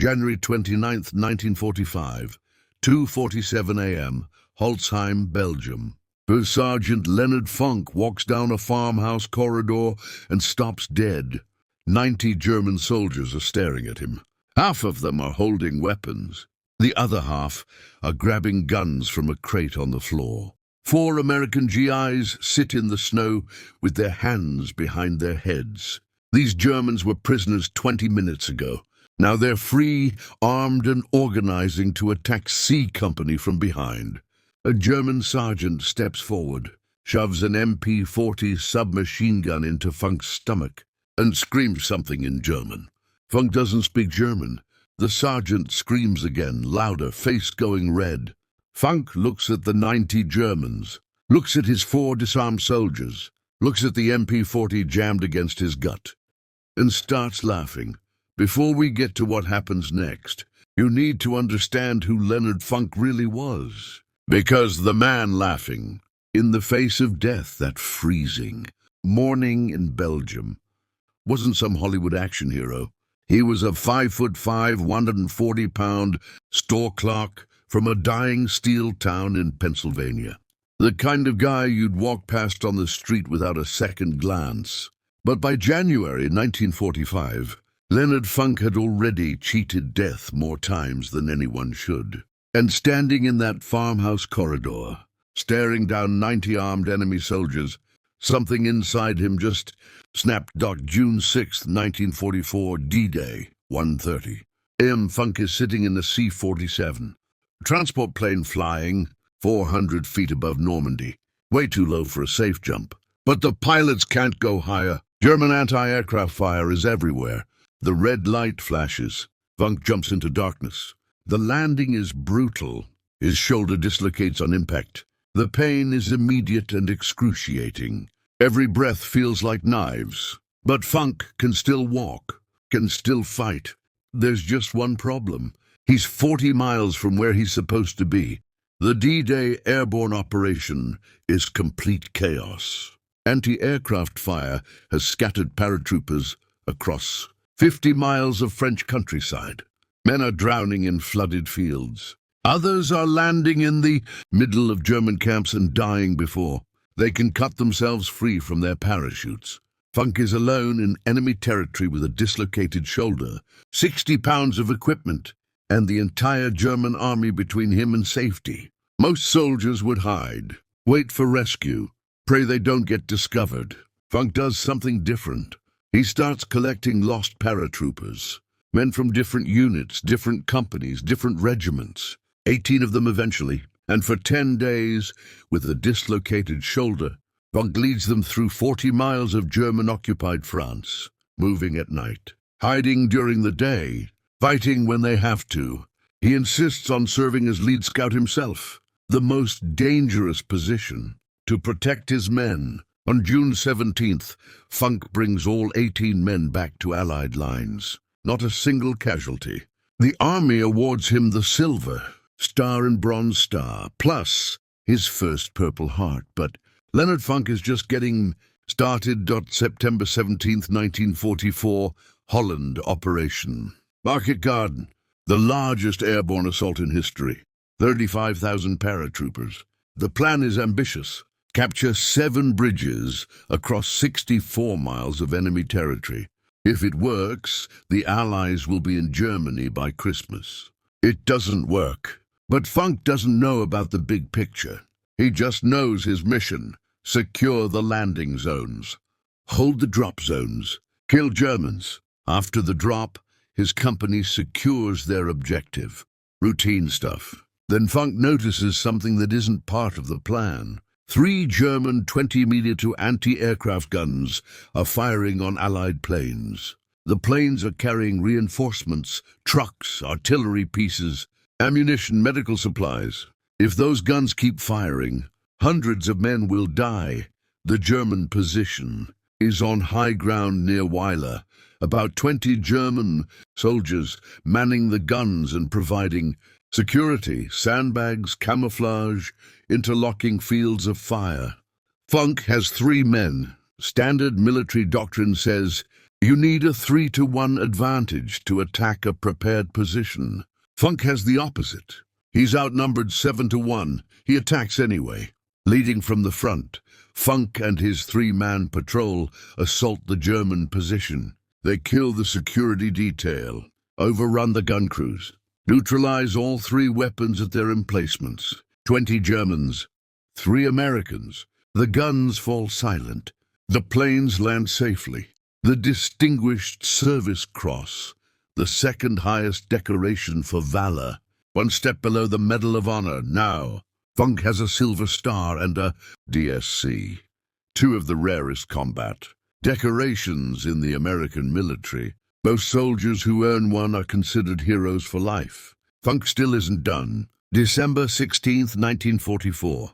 January 29th, 1945, 2:47 a.m., Holzheim, Belgium. First Sergeant Leonard Funk walks down a farmhouse corridor and stops dead. 90 German soldiers are staring at him. Half of them are holding weapons. The other half are grabbing guns from a crate on the floor. 4 American GIs sit in the snow with their hands behind their heads. These Germans were prisoners 20 minutes ago. Now they're free, armed and organizing to attack C Company from behind. A German sergeant steps forward, shoves an MP-40 submachine gun into Funk's stomach, and screams something in German. Funk doesn't speak German. The sergeant screams again, louder, face going red. Funk looks at the 90 Germans, looks at his 4 disarmed soldiers, looks at the MP-40 jammed against his gut, and starts laughing. Before we get to what happens next, you need to understand who Leonard Funk really was. Because the man laughing, in the face of death, that freezing morning in Belgium, wasn't some Hollywood action hero. He was a 5'5", 140-pound store clerk from a dying steel town in Pennsylvania. The kind of guy you'd walk past on the street without a second glance. But by January 1945, Leonard Funk had already cheated death more times than anyone should. And standing in that farmhouse corridor, staring down 90 armed enemy soldiers, something inside him just snapped. June 6, 1944, D-Day, 1:30 a.m. Funk is sitting in a C-47. Transport plane flying 400 feet above Normandy. Way too low for a safe jump. But the pilots can't go higher. German anti-aircraft fire is everywhere. The red light flashes. Funk jumps into darkness. The landing is brutal. His shoulder dislocates on impact. The pain is immediate and excruciating. Every breath feels like knives. But Funk can still walk, can still fight. There's just one problem. He's 40 miles from where he's supposed to be. The D-Day airborne operation is complete chaos. Anti-aircraft fire has scattered paratroopers across 50 miles of French countryside. Men are drowning in flooded fields. Others are landing in the middle of German camps and dying before they can cut themselves free from their parachutes. Funk is alone in enemy territory with a dislocated shoulder, 60 pounds of equipment, and the entire German army between him and safety. Most soldiers would hide, wait for rescue, pray they don't get discovered. Funk does something different. He starts collecting lost paratroopers. Men from different units, different companies, different regiments. 18 of them eventually. And for 10 days, with a dislocated shoulder, Funk leads them through 40 miles of German-occupied France, moving at night, hiding during the day, fighting when they have to. He insists on serving as lead scout himself, the most dangerous position, to protect his men. On June 17th, Funk brings all 18 men back to Allied lines. Not a single casualty. The army awards him the Silver Star and Bronze Star, plus his first Purple Heart. But Leonard Funk is just getting started. September 17th, 1944, Holland Operation Market Garden, the largest airborne assault in history. 35,000 paratroopers. The plan is ambitious. Capture 7 bridges across 64 miles of enemy territory. If it works, the Allies will be in Germany by Christmas. It doesn't work. But Funk doesn't know about the big picture. He just knows his mission: secure the landing zones, hold the drop zones, kill Germans. After the drop, his company secures their objective. Routine stuff. Then Funk notices something that isn't part of the plan. 3 German 20mm anti-aircraft guns are firing on Allied planes. The planes are carrying reinforcements, trucks, artillery pieces, ammunition, medical supplies. If those guns keep firing, hundreds of men will die. The German position is on high ground near Weiler. About 20 German soldiers manning the guns and providing security, sandbags, camouflage, interlocking fields of fire. Funk has 3 men. Standard military doctrine says You need a 3-to-1 advantage to attack a prepared position. Funk has the opposite. He's outnumbered 7-to-1. He attacks anyway. Leading from the front, Funk and his 3-man patrol assault the German position. They kill the security detail, overrun the gun crews, neutralize all 3 weapons at their emplacements. 20 Germans, 3 Americans. The guns fall silent. The planes land safely. The Distinguished Service Cross, the 2nd highest decoration for valor, 1 step below the Medal of Honor now. Funk has a Silver Star and a DSC, 2 of the rarest combat decorations in the American military. Most soldiers who earn one are considered heroes for life. Funk still isn't done. December 16th, 1944.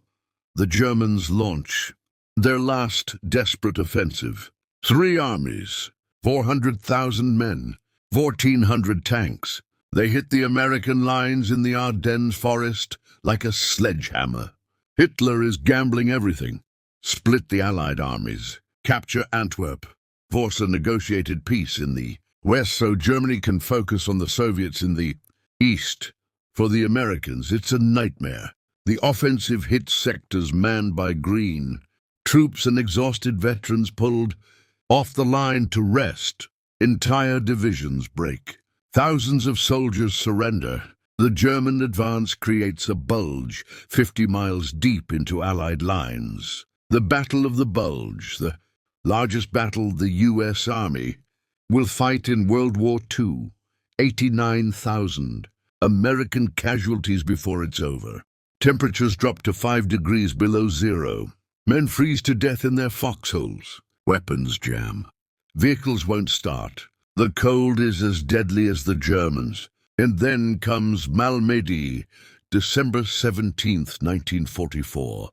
The Germans launch their last desperate offensive. 3 armies, 400,000 men, 1,400 tanks. They hit the American lines in the Ardennes forest like a sledgehammer. Hitler is gambling everything. Split the Allied armies, capture Antwerp, force a negotiated peace in the west so Germany can focus on the Soviets in the east. For the Americans, it's a nightmare. The offensive hits sectors manned by green. Troops and exhausted veterans pulled off the line to rest. Entire divisions break. Thousands of soldiers surrender. The German advance creates a bulge 50 miles deep into Allied lines. The Battle of the Bulge, the largest battle the U.S. Army will fight in World War II. 89,000 American casualties before it's over. Temperatures drop to 5 degrees below zero. Men freeze to death in their foxholes. Weapons jam. Vehicles won't start. The cold is as deadly as the Germans. And then comes Malmedy, December 17th, 1944.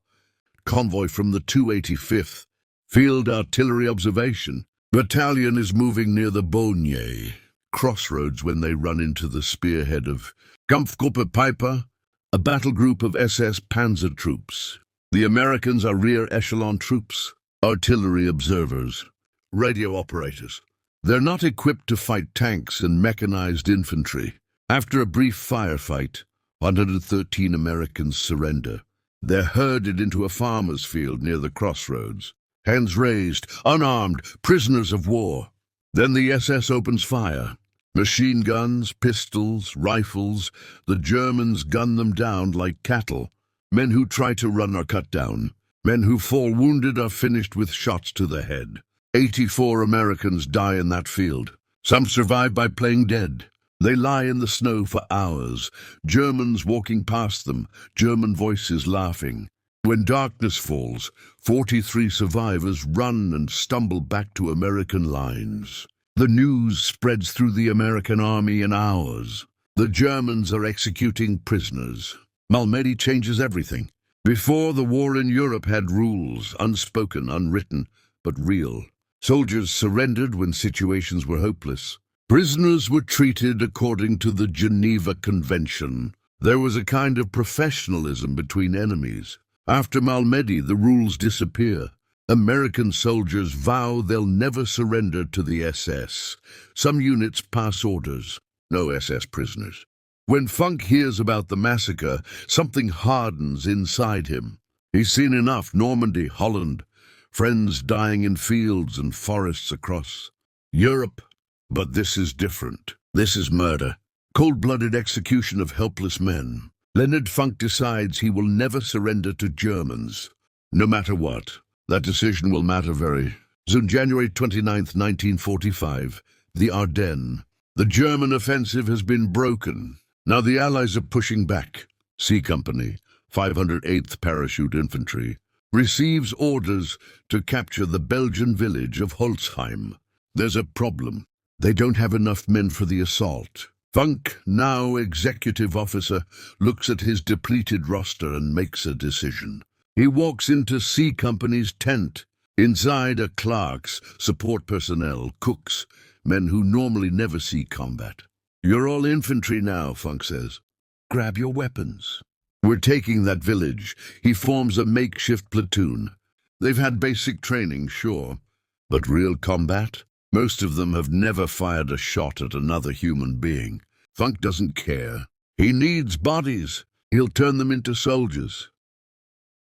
Convoy from the 285th Field Artillery Observation Battalion is moving near the Bonnier crossroads when they run into the spearhead of Kampfgruppe Piper, a battle group of SS panzer troops. The Americans are rear echelon troops, artillery observers, radio operators. They're not equipped to fight tanks and mechanized infantry. After a brief firefight, 113 Americans surrender. They're herded into a farmer's field near the crossroads. Hands raised, unarmed, prisoners of war. Then the SS opens fire. Machine guns, pistols, rifles. The Germans gun them down like cattle. Men who try to run are cut down. Men who fall wounded are finished with shots to the head. 84 Americans die in that field. Some survive by playing dead. They lie in the snow for hours, Germans walking past them, German voices laughing. When darkness falls, 43 survivors run and stumble back to American lines. The news spreads through the American army in hours. The Germans are executing prisoners. Malmedy changes everything. Before, the war in Europe had rules, unspoken, unwritten, but real. Soldiers surrendered when situations were hopeless. Prisoners were treated according to the Geneva Convention. There was a kind of professionalism between enemies. After Malmedy, the rules disappear. American soldiers vow they'll never surrender to the SS. Some units pass orders. No SS prisoners. When Funk hears about the massacre, something hardens inside him. He's seen enough. Normandy, Holland, friends dying in fields and forests across Europe. But this is different. This is murder. Cold-blooded execution of helpless men. Leonard Funk decides he will never surrender to Germans. No matter what. That decision will matter very soon. January 29th, 1945. The Ardennes. The German offensive has been broken. Now the Allies are pushing back. C Company, 508th Parachute Infantry, receives orders to capture the Belgian village of Holzheim. There's a problem. They don't have enough men for the assault. Funk, now executive officer, looks at his depleted roster and makes a decision. He walks into C Company's tent. Inside are clerks, support personnel, cooks, men who normally never see combat. "You're all infantry now," Funk says. "Grab your weapons. We're taking that village." He forms a makeshift platoon. They've had basic training, sure, but real combat? Most of them have never fired a shot at another human being. Funk doesn't care. He needs bodies. He'll turn them into soldiers.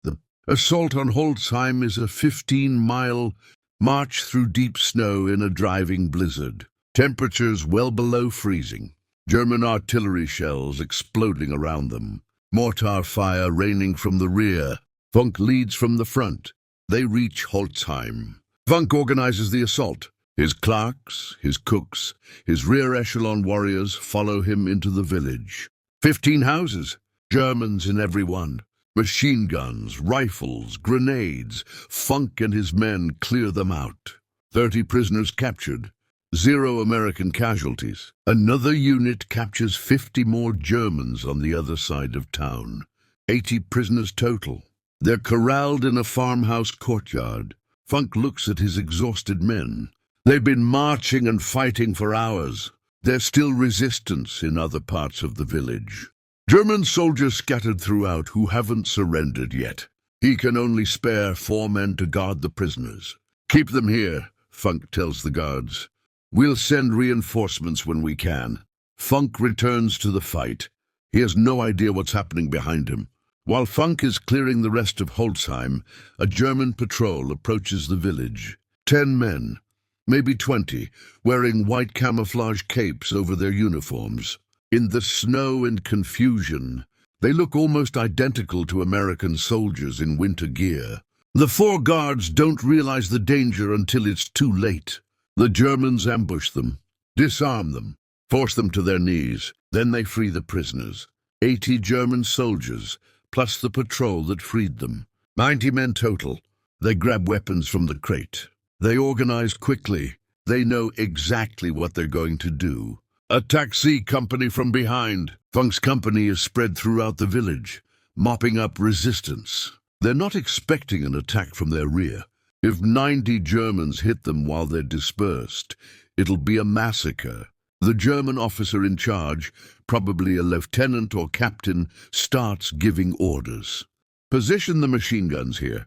The assault on Holzheim is a 15-mile march through deep snow in a driving blizzard. Temperatures well below freezing. German artillery shells exploding around them. Mortar fire raining from the rear. Funk leads from the front. They reach Holzheim. Funk organizes the assault. His clerks, his cooks, his rear echelon warriors follow him into the village. 15 houses, Germans in every one. Machine guns, rifles, grenades. Funk and his men clear them out. 30 prisoners captured. 0 American casualties. Another unit captures 50 more Germans on the other side of town. 80 prisoners total. They're corralled in a farmhouse courtyard. Funk looks at his exhausted men. They've been marching and fighting for hours. There's still resistance in other parts of the village. German soldiers scattered throughout who haven't surrendered yet. He can only spare 4 men to guard the prisoners. Keep them here, Funk tells the guards. We'll send reinforcements when we can. Funk returns to the fight. He has no idea what's happening behind him. While Funk is clearing the rest of Holzheim, a German patrol approaches the village. 10 men, maybe 20, wearing white camouflage capes over their uniforms. In the snow and confusion, they look almost identical to American soldiers in winter gear. The 4 guards don't realize the danger until it's too late. The Germans ambush them, disarm them, force them to their knees. Then they free the prisoners. 80 German soldiers, plus the patrol that freed them. 90 men total. They grab weapons from the crate. They organize quickly. They know exactly what they're going to do. A taxi company from behind. Funk's company is spread throughout the village, mopping up resistance. They're not expecting an attack from their rear. If 90 Germans hit them while they're dispersed, it'll be a massacre. The German officer in charge, probably a lieutenant or captain, starts giving orders. Position the machine guns here.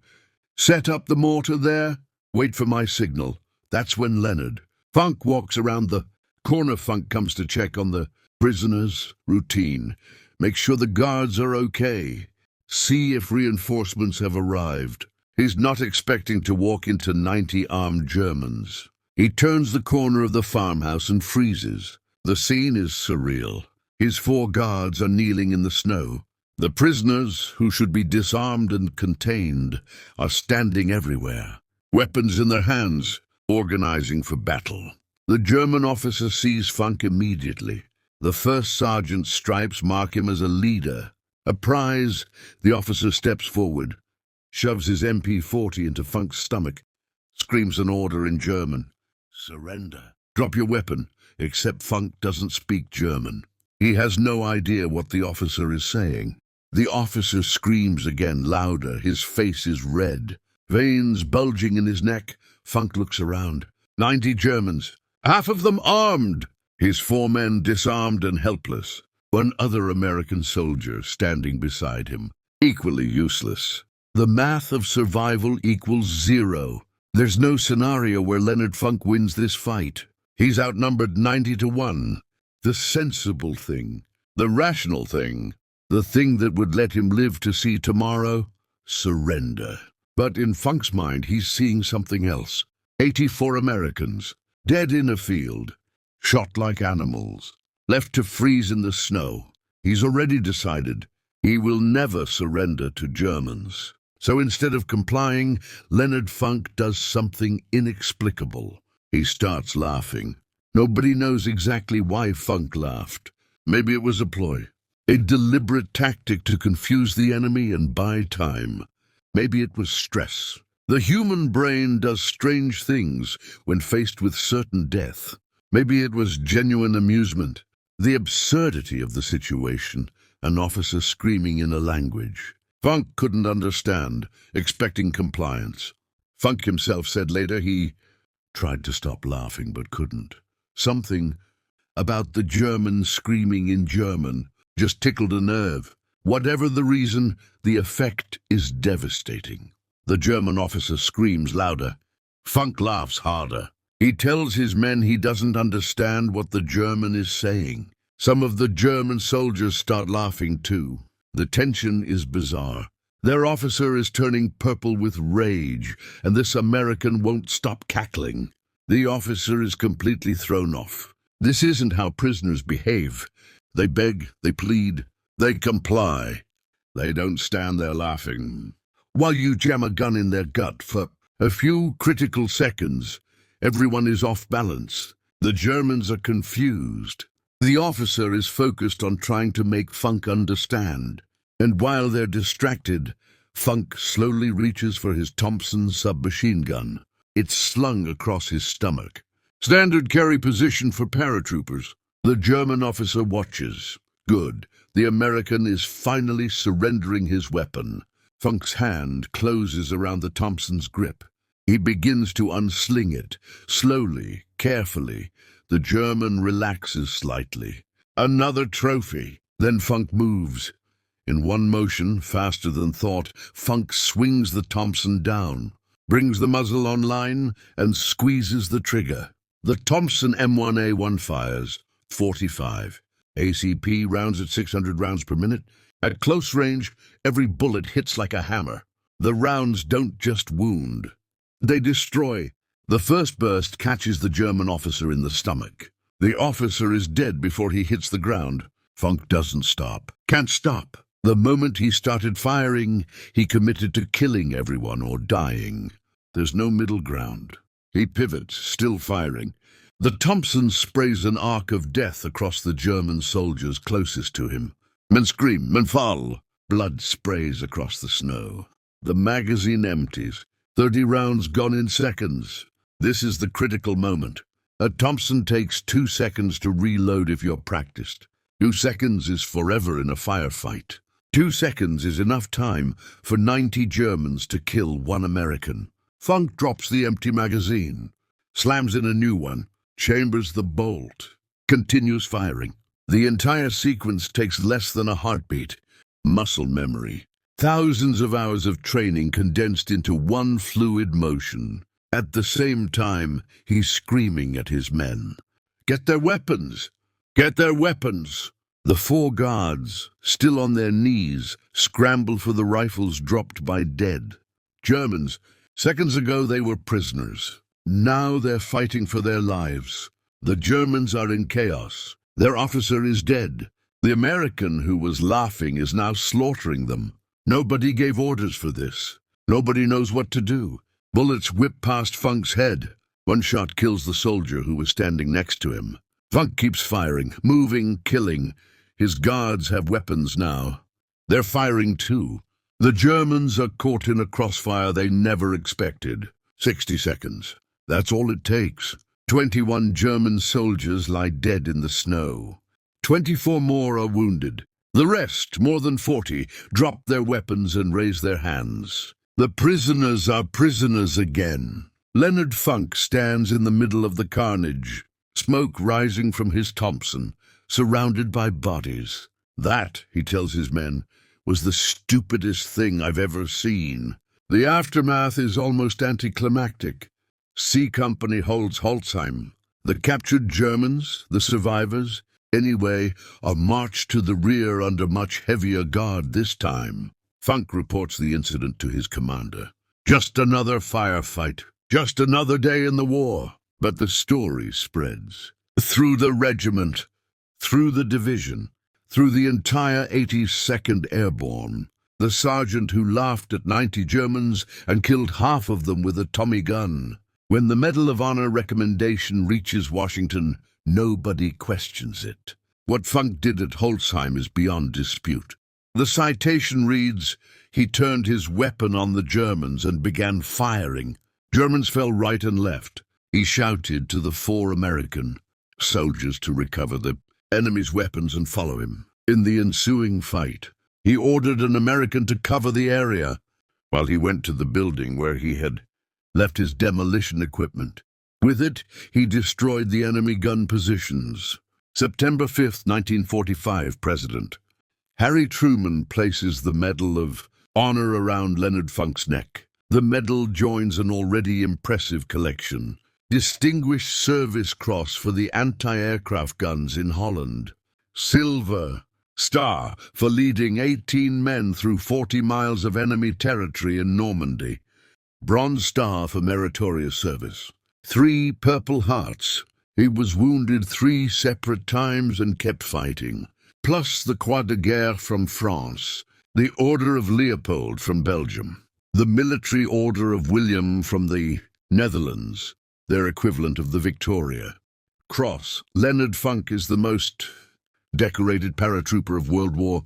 Set up the mortar there. Wait for my signal. That's when Leonard Funk walks around the corner. Funk comes to check on the prisoners. Routine. Make sure the guards are okay. See if reinforcements have arrived. He's not expecting to walk into 90 armed Germans. He turns the corner of the farmhouse and freezes. The scene is surreal. His 4 guards are kneeling in the snow. The prisoners, who should be disarmed and contained, are standing everywhere, weapons in their hands, organizing for battle. The German officer sees Funk immediately. The first sergeant's stripes mark him as a leader. A prize, the officer steps forward, shoves his MP40 into Funk's stomach, screams an order in German. Surrender. Drop your weapon, except Funk doesn't speak German. He has no idea what the officer is saying. The officer screams again, louder. His face is red, veins bulging in his neck. Funk looks around. 90 Germans, half of them armed. His 4 men disarmed and helpless. One other American soldier standing beside him, equally useless. The math of survival equals 0. There's no scenario where Leonard Funk wins this fight. He's outnumbered 90 to 1. The sensible thing, the rational thing, the thing that would let him live to see tomorrow, surrender. But in Funk's mind, he's seeing something else. 84 Americans, dead in a field, shot like animals, left to freeze in the snow. He's already decided he will never surrender to Germans. So instead of complying, Leonard Funk does something inexplicable. He starts laughing. Nobody knows exactly why Funk laughed. Maybe it was a ploy, a deliberate tactic to confuse the enemy and buy time. Maybe it was stress. The human brain does strange things when faced with certain death. Maybe it was genuine amusement. The absurdity of the situation, an officer screaming in a language Funk couldn't understand, expecting compliance. Funk himself said later he tried to stop laughing but couldn't. Something about the German screaming in German just tickled a nerve. Whatever the reason, the effect is devastating. The German officer screams louder. Funk laughs harder. He tells his men he doesn't understand what the German is saying. Some of the German soldiers start laughing too. The tension is bizarre. Their officer is turning purple with rage, and this American won't stop cackling. The officer is completely thrown off. This isn't how prisoners behave. They beg, they plead, they comply. They don't stand there laughing. While you jam a gun in their gut for a few critical seconds, everyone is off balance. The Germans are confused. The officer is focused on trying to make Funk understand. And while they're distracted, Funk slowly reaches for his Thompson submachine gun. It's slung across his stomach. Standard carry position for paratroopers. The German officer watches. Good. The American is finally surrendering his weapon. Funk's hand closes around the Thompson's grip. He begins to unsling it. Slowly, carefully, the German relaxes slightly. Another trophy. Then Funk moves. In one motion, faster than thought, Funk swings the Thompson down, brings the muzzle online, and squeezes the trigger. The Thompson M1A1 fires 45. ACP rounds at 600 rounds per minute. At close range, every bullet hits like a hammer. The rounds don't just wound. They destroy. The first burst catches the German officer in the stomach. The officer is dead before he hits the ground. Funk doesn't stop. Can't stop. The moment he started firing, he committed to killing everyone or dying. There's no middle ground. He pivots, still firing. The Thompson sprays an arc of death across the German soldiers closest to him. Men scream, men fall. Blood sprays across the snow. The magazine empties. 30 rounds gone in seconds. This is the critical moment. A Thompson takes 2 seconds to reload if you're practiced. 2 seconds is forever in a firefight. 2 seconds is enough time for 90 Germans to kill 1 American. Funk drops the empty magazine, slams in a new one, chambers the bolt, continues firing. The entire sequence takes less than a heartbeat. Muscle memory. Thousands of hours of training condensed into one fluid motion. At the same time, he's screaming at his men. Get their weapons! Get their weapons! The 4 guards, still on their knees, scramble for the rifles dropped by dead Germans. Seconds ago they were prisoners. Now they're fighting for their lives. The Germans are in chaos. Their officer is dead. The American who was laughing is now slaughtering them. Nobody gave orders for this. Nobody knows what to do. Bullets whip past Funk's head. One shot kills the soldier who was standing next to him. Funk keeps firing, moving, killing. His guards have weapons now. They're firing too. The Germans are caught in a crossfire they never expected. 60 seconds. That's all it takes. 21 German soldiers lie dead in the snow. 24 more are wounded. The rest, more than 40, drop their weapons and raise their hands. The prisoners are prisoners again. Leonard Funk stands in the middle of the carnage, smoke rising from his Thompson, surrounded by bodies. That, he tells his men, was the stupidest thing I've ever seen. The aftermath is almost anticlimactic. C Company holds Holzheim. The captured Germans, the survivors, anyway, are marched to the rear under much heavier guard this time. Funk reports the incident to his commander. Just another firefight. Just another day in the war. But the story spreads. Through the regiment, through the division, through the entire 82nd Airborne. The sergeant who laughed at 90 Germans and killed half of them with a Tommy gun. When the Medal of Honor recommendation reaches Washington, nobody questions it. What Funk did at Holzheim is beyond dispute. The citation reads, he turned his weapon on the Germans and began firing. Germans fell right and left. He shouted to the 4 American soldiers to recover the enemy's weapons and follow him. In the ensuing fight, he ordered an American to cover the area while he went to the building where he had left his demolition equipment. With it, he destroyed the enemy gun positions. September 5th, 1945, President. Harry Truman places the Medal of Honor around Leonard Funk's neck. The medal joins an already impressive collection. Distinguished Service Cross for the anti-aircraft guns in Holland. Silver Star for leading 18 men through 40 miles of enemy territory in Normandy. Bronze Star for meritorious service. 3 Purple Hearts. He was wounded 3 separate times and kept fighting. Plus the Croix de Guerre from France. The Order of Leopold from Belgium. The Military Order of William from the Netherlands, their equivalent of the Victoria Cross. Leonard Funk is the most decorated paratrooper of World War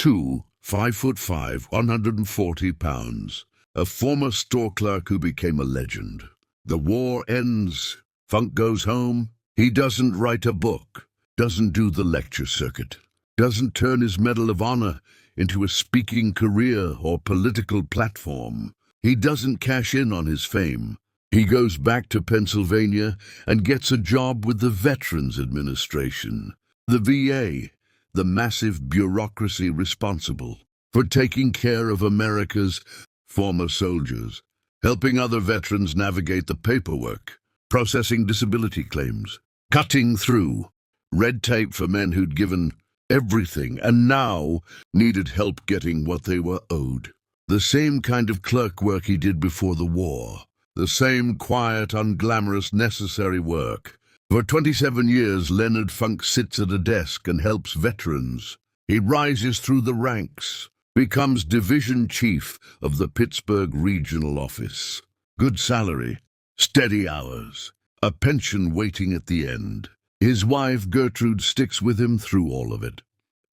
II, 5'5", 140 pounds. A former store clerk who became a legend. The war ends. Funk goes home. He doesn't write a book, doesn't do the lecture circuit, doesn't turn his Medal of Honor into a speaking career or political platform. He doesn't cash in on his fame. He goes back to Pennsylvania and gets a job with the Veterans Administration, the VA, the massive bureaucracy responsible for taking care of America's former soldiers, helping other veterans navigate the paperwork, processing disability claims, cutting through red tape for men who'd given everything and now needed help getting what they were owed. The same kind of clerk work he did before the war. The same quiet, unglamorous, necessary work. For 27 years, Leonard Funk sits at a desk and helps veterans. He rises through the ranks, becomes division chief of the Pittsburgh Regional Office. Good salary, steady hours, a pension waiting at the end. His wife, Gertrude, sticks with him through all of it.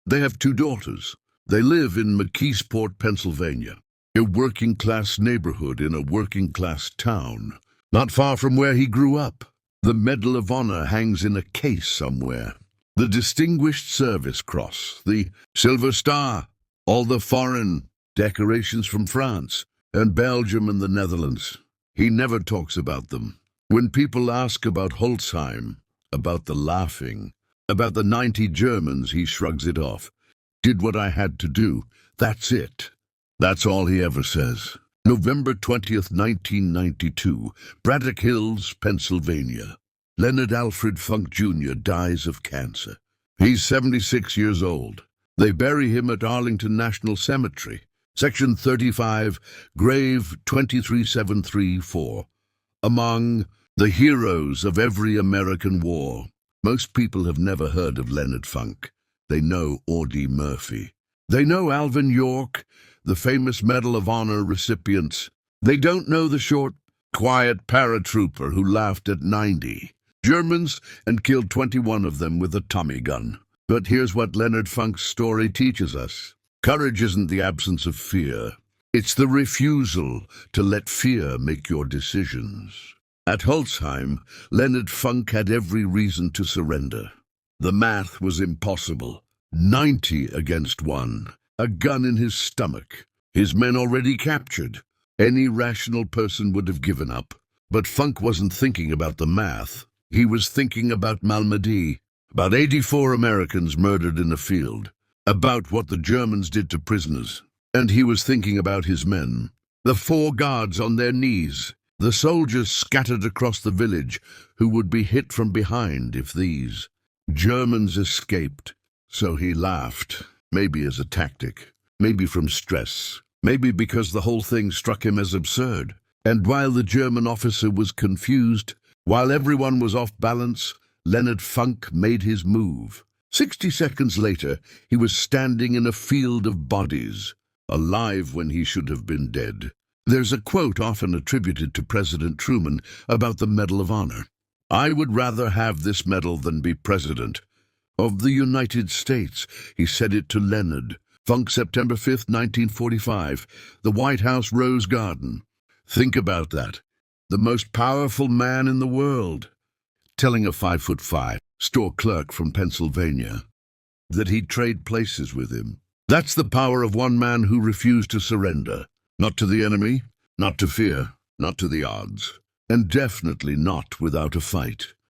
They have 2 daughters. They live in McKeesport, Pennsylvania, a working-class neighborhood in a working-class town, not far from where he grew up. The Medal of Honor hangs in a case somewhere. The Distinguished Service Cross, the Silver Star, all the foreign decorations from France and Belgium and the Netherlands. He never talks about them. When people ask about Holzheim, about the laughing, about the 90 Germans, he shrugs it off. Did what I had to do. That's it. That's all he ever says. November 20th, 1992, Braddock Hills, Pennsylvania. Leonard Alfred Funk Jr. dies of cancer. He's 76 years old. They bury him at Arlington National Cemetery, Section 35, grave 23734. Among the heroes of every American war. Most people have never heard of Leonard Funk. They know Audie Murphy. They know Alvin York, the famous Medal of Honor recipients. They don't know the short, quiet paratrooper who laughed at 90 Germans and killed 21 of them with a Tommy gun. But here's what Leonard Funk's story teaches us. Courage isn't the absence of fear. It's the refusal to let fear make your decisions. At Holzheim, Leonard Funk had every reason to surrender. The math was impossible. 90 against 1. A gun in his stomach. His men already captured. Any rational person would have given up. But Funk wasn't thinking about the math. He was thinking about Malmedy, about 84 Americans murdered in a field, about what the Germans did to prisoners. And he was thinking about his men, the 4 guards on their knees, the soldiers scattered across the village who would be hit from behind if these Germans escaped. So he laughed, maybe as a tactic, maybe from stress, maybe because the whole thing struck him as absurd. And while the German officer was confused, while everyone was off balance, Leonard Funk made his move. 60 seconds later, he was standing in a field of bodies, alive when he should have been dead. There's a quote often attributed to President Truman about the Medal of Honor. "I would rather have this medal than be president of the United States," he said it to Leonard Funk, September 5th, 1945, the White House Rose Garden. Think about that. The most powerful man in the world, telling a 5'5" store clerk from Pennsylvania that he'd trade places with him. That's the power of one man who refused to surrender. Not to the enemy, not to fear, not to the odds, and definitely not without a fight.